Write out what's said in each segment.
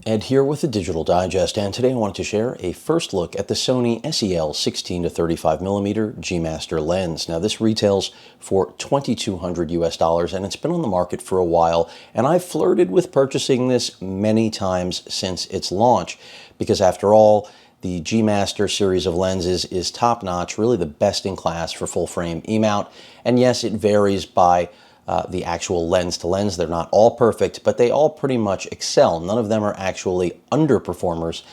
Ed here with the Digital Digest, and today I wanted to share a first look at the Sony SEL 16 to 35mm G Master lens. Now this retails for $2,200 US, and it's been on the market for a while, and I've flirted with purchasing this many times since its launch, because after all, the G Master series of lenses is top-notch, really the best in class for full-frame E-mount, and yes, it varies by the actual lens to lens. They're not all perfect, but they all pretty much excel. None of them are actually underperformers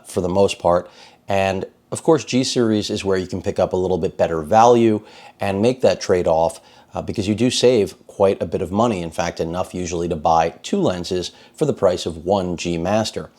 for the most part. And of course, G series is where you can pick up a little bit better value and make that trade-off because you do save quite a bit of money. In fact, enough usually to buy two lenses for the price of one G Master.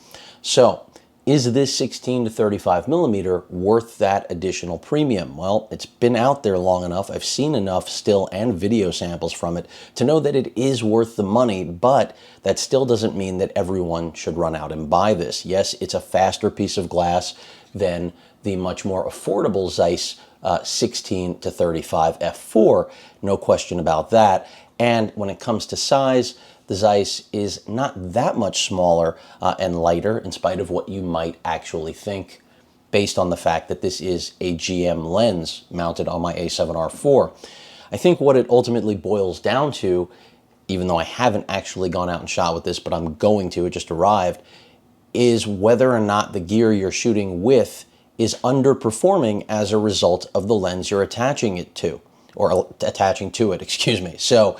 So, is this 16 to 35mm worth that additional premium? Well, it's been out there long enough. I've seen enough still and video samples from it to know that it is worth the money, but that still doesn't mean that everyone should run out and buy this. Yes, it's a faster piece of glass than the much more affordable Zeiss 16 to 35 f4, no question about that. And when it comes to size, the Zeiss is not that much smaller and lighter, in spite of what you might actually think, based on the fact that this is a GM lens mounted on my A7R4. I think what it ultimately boils down to, even though I haven't actually gone out and shot with this, but I'm going to, it just arrived, is whether or not the gear you're shooting with is underperforming as a result of the lens you're attaching it to, or attaching to it, excuse me. So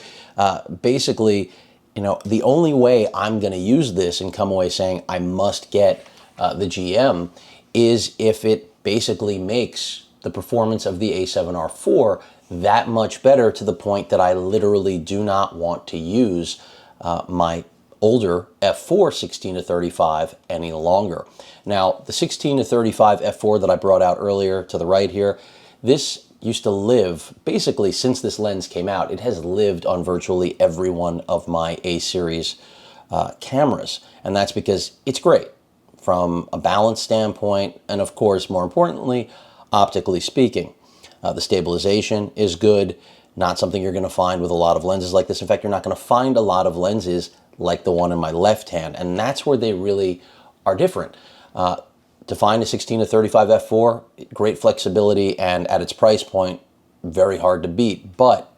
basically, you know, the only way I'm going to use this and come away saying I must get the GM is if it basically makes the performance of the A7R4 that much better, to the point that I literally do not want to use my older f4 16 to 35 any longer. Now, the 16 to 35 f4 that I brought out earlier to the right here, this used to live, basically since this lens came out, it has lived on virtually every one of my A-series cameras. And that's because it's great from a balance standpoint, and of course, more importantly, optically speaking. The stabilization is good, not something you're going to find with a lot of lenses like this. In fact, you're not going to find a lot of lenses like the one in my left hand, and that's where they really are different. To find a 16 to 35 f4, great flexibility, and at its price point, very hard to beat. But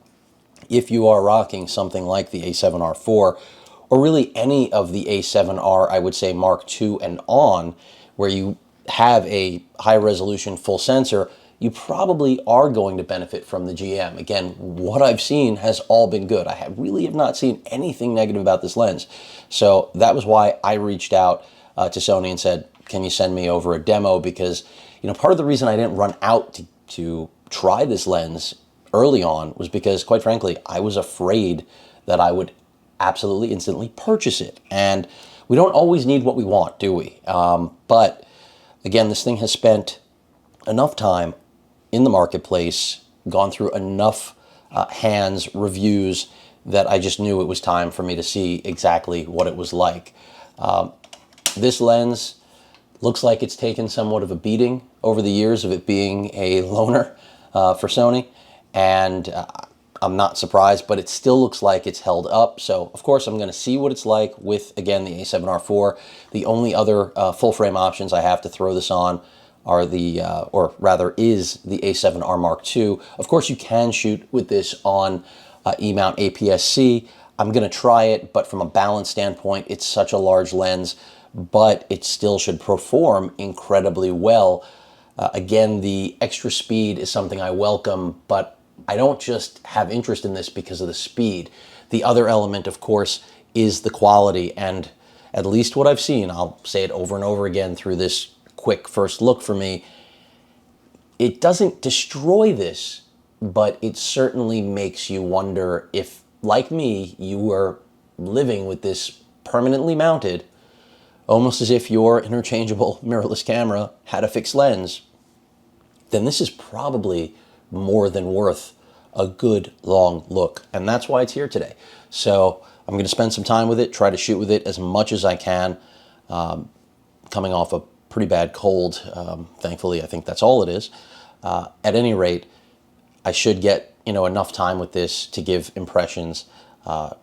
if you are rocking something like the A7R4, or really any of the A7R, I would say Mark II and on, where you have a high resolution full sensor, you probably are going to benefit from the GM. Again, what I've seen has all been good. I really have not seen anything negative about this lens. So that was why I reached out to Sony and said, can you send me over a demo? Because, you know, part of the reason I didn't run out to try this lens early on was because, quite frankly, I was afraid that I would absolutely instantly purchase it. And we don't always need what we want, do we? But again, this thing has spent enough time in the marketplace, gone through enough hands, reviews, that I just knew it was time for me to see exactly what it was like. This lens looks like it's taken somewhat of a beating over the years of it being a loaner for Sony, and I'm not surprised, but it still looks like it's held up. So, of course, I'm going to see what it's like with, again, the A7R4. The only other full-frame options I have to throw this on are the, or rather is the A7R Mark II. Of course, you can shoot with this on E-mount APS-C. I'm going to try it, but from a balance standpoint, it's such a large lens, but it still should perform incredibly well. Again, the extra speed is something I welcome, but I don't just have interest in this because of the speed. The other element, of course, is the quality, and at least what I've seen, I'll say it over and over again through this quick first look for me, it doesn't destroy this, but it certainly makes you wonder if, like me, you were living with this permanently mounted, almost as if your interchangeable mirrorless camera had a fixed lens, then this is probably more than worth a good long look. And that's why it's here today. So I'm going to spend some time with it, try to shoot with it as much as I can. Coming off a pretty bad cold, thankfully, I think that's all it is. At any rate, I should get enough time with this to give impressions,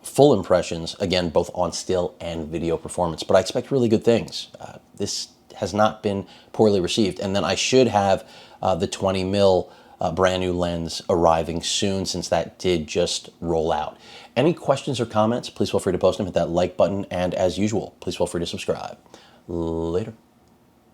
full impressions, again, both on still and video performance. But I expect really good things. This has not been poorly received. And then I should have the 20 mil brand new lens arriving soon, since that did just roll out. Any questions or comments, please feel free to post them. Hit that like button. And as usual, please feel free to subscribe. Later.